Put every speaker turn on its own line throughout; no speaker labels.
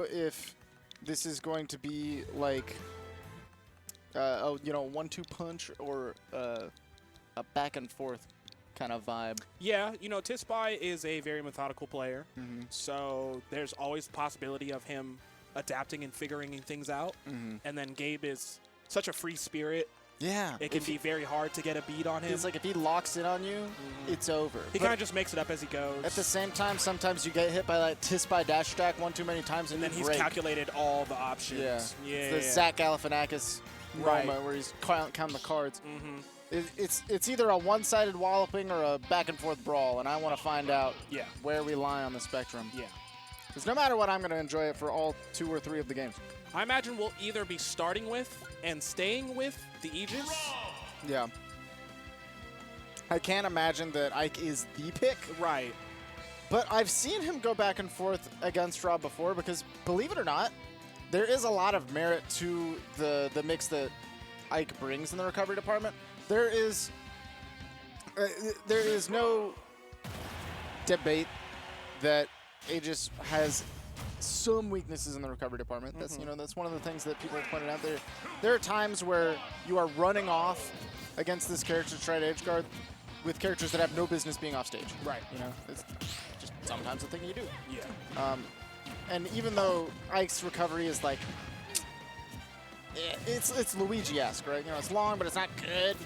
if this is going to be like a 1-2 punch or a back and forth kind of vibe.
Yeah, Tispai is a very methodical player, so there's always the possibility of him adapting and figuring things out. And then Gabe is such a free spirit.
Yeah.
It can be very hard to get a beat on him.
It's like if he locks in on you, it's over.
He kind of just makes it up as he goes.
At the same time, sometimes you get hit by that Tispai dash stack one too many times and
then he's calculated all the options.
Yeah.
Yeah.
It's the Zach Galifianakis moment where he's counting the cards. It's either a one-sided walloping or a back-and-forth brawl, and I want to find out where we lie on the spectrum.
Yeah.
Because no matter what, I'm going to enjoy it for all 2 or 3 of the games.
I imagine we'll either be starting with and staying with the Aegis.
Yeah. I can't imagine that Ike is the pick.
Right.
But I've seen him go back and forth against Rob before because, believe it or not, there is a lot of merit to the mix that Ike brings in the recovery department. There is no debate that Aegis has some weaknesses in the recovery department. That's that's one of the things that people have pointed out. There are times where you are running off against this character to try to edge guard with characters that have no business being off stage.
Right.
It's just sometimes a thing you do.
Yeah.
And even though Ike's recovery is like, it's Luigi-esque, right? It's long, but it's not good.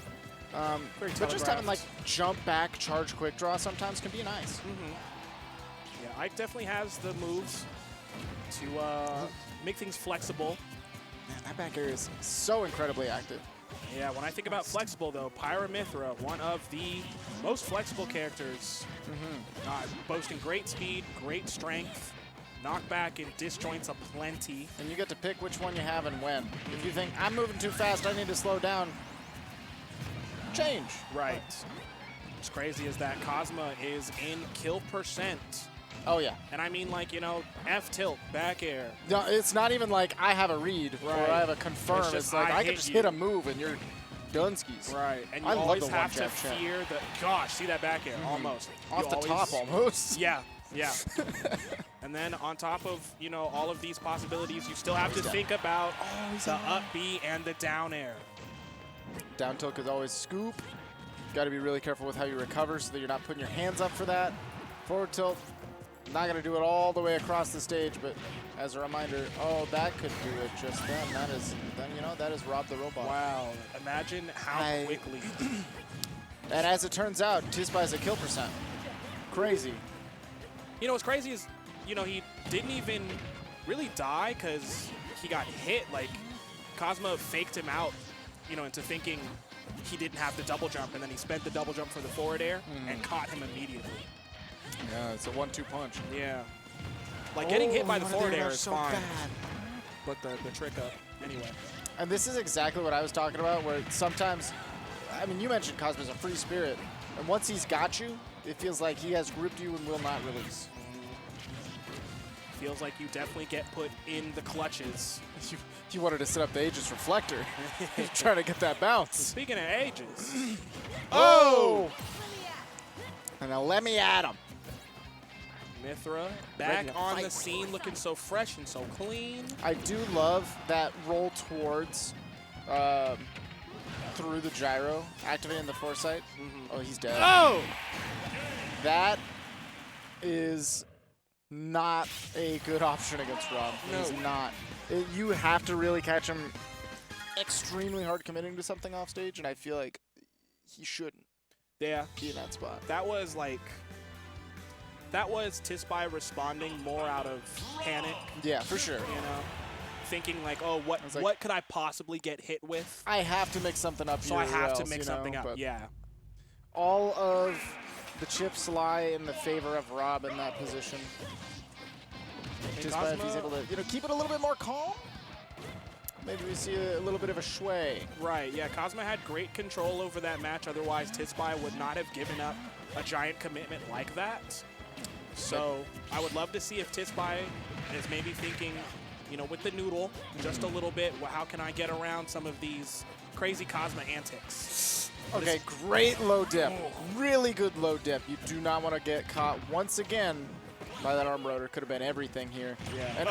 But just having like jump back, charge, quick draw sometimes can be nice.
Yeah, Ike definitely has the moves to make things flexible.
Man, that back air is so incredibly active.
Yeah, when I think about flexible, though, Pyra Mythra, one of the most flexible characters, boasting great speed, great strength, knockback and disjoints aplenty.
And you get to pick which one you have and when. If you think, I'm moving too fast, I need to slow down, change.
Right. What's crazy is that Kazma is in kill percent.
Oh, yeah.
And I mean, like, F tilt, back air.
No, it's not even like I have a read or I have a confirm. It's like I can just hit a move and you're dunskies.
Right. And you
I
always
love the
have to
one-jab
fear the, gosh, see that back air, almost.
Off the top almost.
Yeah, yeah. And then on top of, all of these possibilities, you still have to think about the up B and the down air.
Down tilt is always scoop. Got to be really careful with how you recover so that you're not putting your hands up for that. Forward tilt, not going to do it all the way across the stage, but as a reminder, that could do it just then. That is Rob the Robot.
Wow, imagine how quickly.
And as it turns out, Tispai has a kill percent. Crazy.
What's crazy is, he didn't even really die because he got hit. Like, Kazma faked him out, into thinking he didn't have the double jump, and then he spent the double jump for the forward air and caught him immediately.
Yeah, it's a 1-2 punch.
Yeah. Like, getting hit by the forward air is
so
fine.
Bad.
But the trick up, anyway.
And this is exactly what I was talking about, where sometimes, I mean, you mentioned Kazma's a free spirit, and once he's got you, it feels like he has gripped you and will not release.
Feels like you definitely get put in the clutches.
You wanted to set up the Aegis Reflector. Trying to get that bounce.
Speaking of Aegis.
Oh! And now let me at him.
Mythra back on the scene, looking so fresh and so clean.
I do love that roll towards through the gyro, activating the foresight. Oh, he's dead.
Oh!
That is not a good option against Rob.
No.
He's not. You have to really catch him extremely hard committing to something off stage, and I feel like he shouldn't be in that spot.
That was Tispai responding more out of panic.
Yeah, for sure.
Thinking like, oh, what could I possibly get hit with?
I have to mix something up
so
here.
I have to mix something up, yeah.
All of the chips lie in the favor of Rob in that position. Tispai, if he's able to keep it a little bit more calm, maybe we see a little bit of a sway.
Right, yeah, Kazma had great control over that match. Otherwise, Tispai would not have given up a giant commitment like that. So I would love to see if Tispai is maybe thinking, with the noodle, just a little bit, well, how can I get around some of these crazy Kazma antics?
Okay, great low dip. Really good low dip. You do not want to get caught once again by that arm rotor. Could have been everything here.
Yeah.
And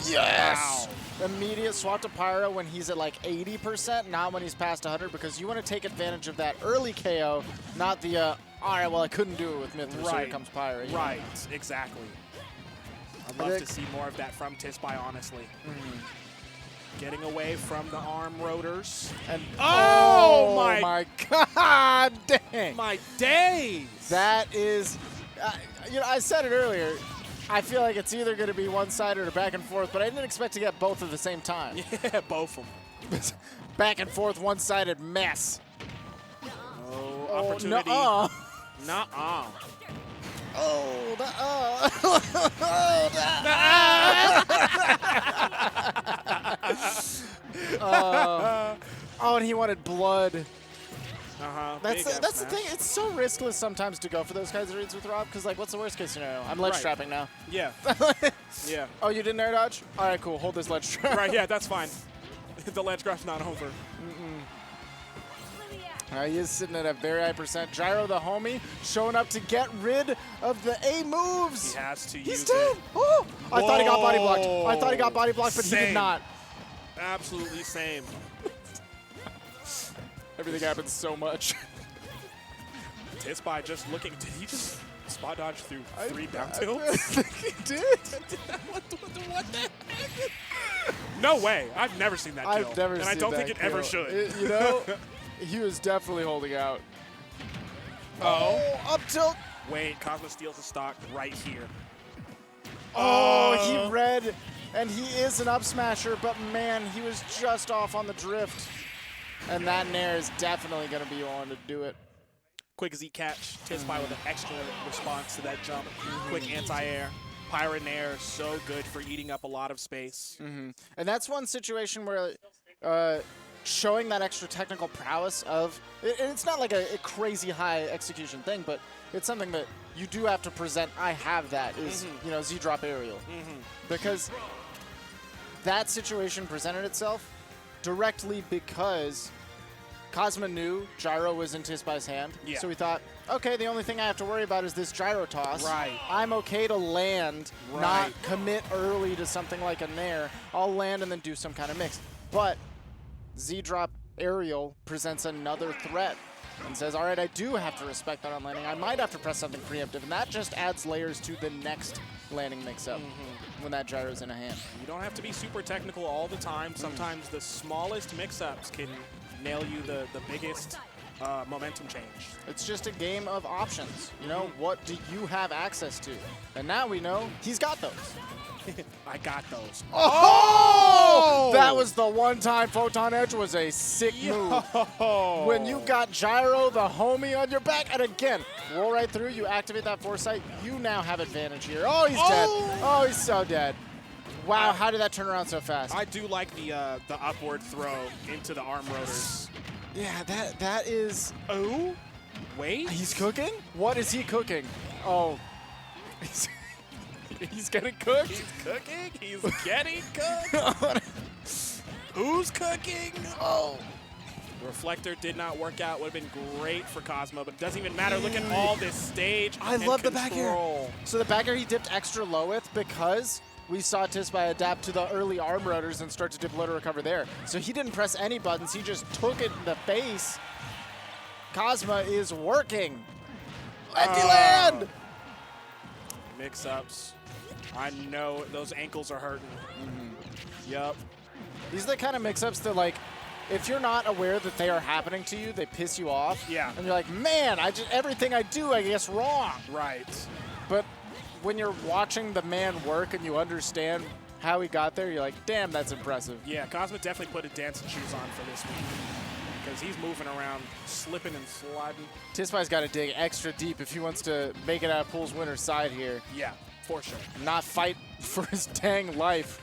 yes! Wow. Immediate swap to Pyra when he's at like 80%, not when he's past 100, because you want to take advantage of that early KO, not the, all right, well, I couldn't do it with Mythra, so here comes Pyra.
Right, exactly. I'd love to see more of that from Tispai, honestly. Getting away from the arm rotors. And oh my
God, dang.
My days.
That is, you know, I said it earlier. I feel like it's either going to be one-sided or back and forth, but I didn't expect to get both at the same time.
Yeah, both of them.
Back and forth, one-sided mess.
Oh, opportunity.
Nuh-uh.
Nuh-uh.
Oh, oh, and he wanted blood. That's the thing. It's so riskless sometimes to go for those kinds of reads with Rob, because like, what's the worst case scenario? I'm ledge trapping now.
Yeah. Yeah.
Oh, you didn't air dodge? All right, cool. Hold this ledge trap.
Right. Yeah, that's fine. The ledge grab's not over.
He is sitting at a very high percent. Gyro, the homie, showing up to get rid of the A moves.
He has to use
He's dead. Oh, I thought he got body blocked. I thought he got body blocked, but
Same.
he did not.
Absolutely same.
Everything happens so much.
Tispai just looking. Did he just spot dodge through 3 down tilts?
I think he did.
What the heck? No way. I've never seen that kill.
I've never seen that.
And I don't think it
kill.
ever should.
You know, he was definitely holding out.
Oh,
up tilt.
Wait, Kazma steals the stock right here.
Oh, he read, and he is an up smasher, but man, he was just off on the drift. And that nair is definitely going to be on to do it.
Quick Z catch. Tispai with an extra response to that jump. Quick anti-air. Pyra nair, so good for eating up a lot of space.
And that's one situation where showing that extra technical prowess of, it's not like a crazy high execution thing, but it's something that you do have to present, I have that, is, you know, Z-drop aerial. Because that situation presented itself directly because Kazma knew gyro was in Tispai's hand.
Yeah.
So he thought, okay, the only thing I have to worry about is this gyro toss.
Right.
I'm okay to land, not commit early to something like a nair. I'll land and then do some kind of mix. But Z-drop aerial presents another threat and says, all right, I do have to respect that on landing. I might have to press something preemptive, and that just adds layers to the next landing mix-up when that gyro's in a hand.
You don't have to be super technical all the time. Sometimes the smallest mix-ups can nail you the biggest momentum change.
It's just a game of options. You know, what do you have access to? And now we know he's got those.
I got those.
Oh! That was the one-time Photon Edge was a sick move. When you got Gyro, the homie, on your back, and again, roll right through, you activate that foresight, you now have advantage here. Oh, he's dead. Oh, he's so dead. Wow, how did that turn around so fast?
I do like the upward throw into the arm rotors.
Yeah, that is...
Oh? Wait?
He's cooking? What is he cooking? Oh. He's getting cooked?
He's cooking? He's getting cooked? Who's cooking?
Oh.
The reflector did not work out. Would have been great for Kazma, but it doesn't even matter. Look at all this stage.
I love the back air. So the back air he dipped extra low with because we saw Tispai adapt to the early arm rotors and start to dip low to recover there. So he didn't press any buttons. He just took it in the face. Kazma is working. Empty land!
Mix-ups. I know those ankles are hurting. Yup.
These are the kind of mix-ups that, like, if you're not aware that they are happening to you, they piss you off.
Yeah.
And you're like, man, everything I do, I guess, wrong.
Right.
But when you're watching the man work and you understand how he got there, you're like, damn, that's impressive.
Yeah, Kazma definitely put his dancing shoes on for this week because he's moving around, slipping and sliding.
Tispai's got to dig extra deep if he wants to make it out of Pool's winner's side here.
Yeah, for sure.
Not fight for his dang life.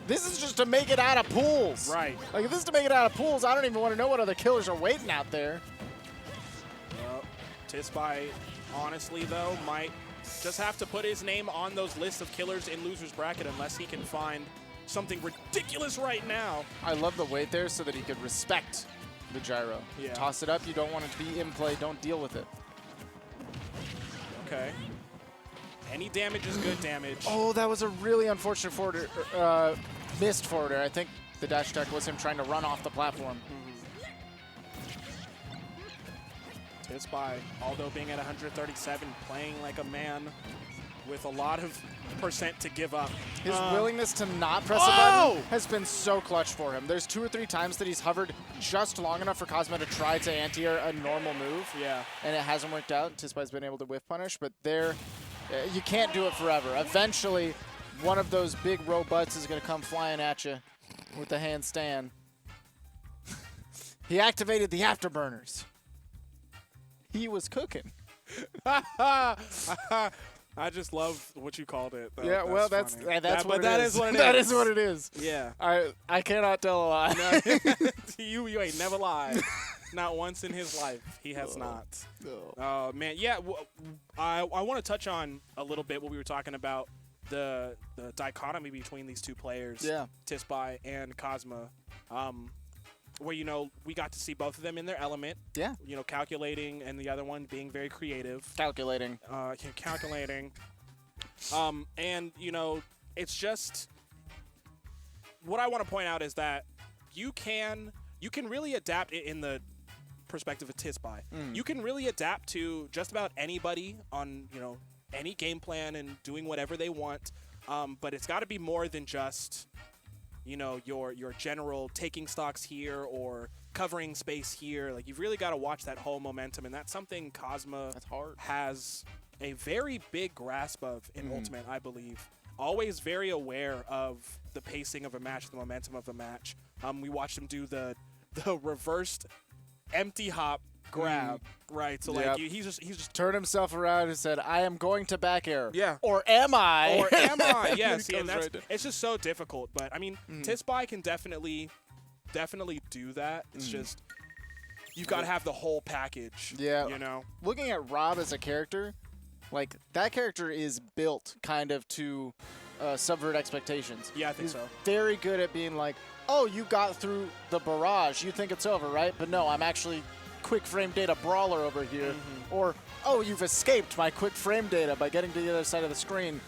This is just to make it out of Pools.
Right.
Like, if this is to make it out of Pools, I don't even want to know what other killers are waiting out there.
Well, Tispai, honestly, though, might just have to put his name on those lists of killers in loser's bracket unless he can find something ridiculous right now.
I love the wait there so that he could respect the gyro.
Yeah.
Toss it up. You don't want it to be in play. Don't deal with it.
Okay. Any damage is good damage.
Oh, that was a really unfortunate forwarder, missed forwarder. I think the dash attack was him trying to run off the platform.
Tispai, although being at 137, playing like a man with a lot of percent to give up.
His willingness to not press a button has been so clutch for him. There's 2 or 3 times that he's hovered just long enough for Kazma to try to anti-air a normal move.
Yeah.
And it hasn't worked out. Tispai's been able to whiff punish, but there, you can't do it forever. Eventually, one of those big robots is going to come flying at you with the handstand. He activated the afterburners. He was cooking.
I just love what you called it.
Yeah, well, that's
funny.
what
that
it is.
is what it is.
That is what it is.
Yeah.
I cannot tell a lie.
No, you ain't never lied. Not once in his life. He has not. Oh, man. Yeah, I want to touch on a little bit what we were talking about, the dichotomy between these two players,
Yeah.
Tispai and Kazma, where, you know, we got to see both of them in their element.
Yeah.
You know, calculating, and the other one being very creative.
Calculating.
Calculating. And, you know, it's just what I want to point out is that you can really adapt it in the perspective of Tispai. You can really adapt to just about anybody on, you know, any game plan and doing whatever they want. But it's got to be more than just, you know, your general taking stocks here or covering space here. Like, you've really got to watch that whole momentum, and that's something Kazma has a very big grasp of in Ultimate, I believe. Always very aware of the pacing of a match, the momentum of a match. We watched him do the reversed empty hop grab, right? So like he's just
turned himself around and said, "I am going to back air."
Yeah.
Or am I?
Or am I? Yes.
He
And
comes
that's
right
it's just so difficult. But I mean, Tispai can definitely do that. It's just you've got to have the whole package.
Yeah.
You know.
Looking at Rob as a character, like, that character is built kind of to subvert expectations.
Yeah, I think
He's
so.
very good at being like, "Oh, you got through the barrage. You think it's over, right? But no, I'm actually quick frame data brawler over here." Or, "Oh, you've escaped my quick frame data by getting to the other side of the screen.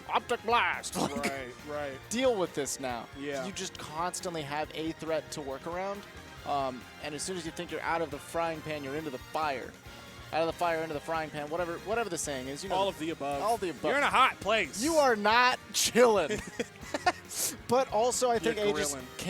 Optic blast." Like,
Right.
deal with this now.
Yeah.
You just constantly have a threat to work around. And as soon as you think you're out of the frying pan, you're into the fire. Out of the fire, into the frying pan, whatever the saying is. You know,
All of the above.
all of the above.
You're in a hot place.
You are not chilling. But also, I think
You're
Aegis
grilling.
can't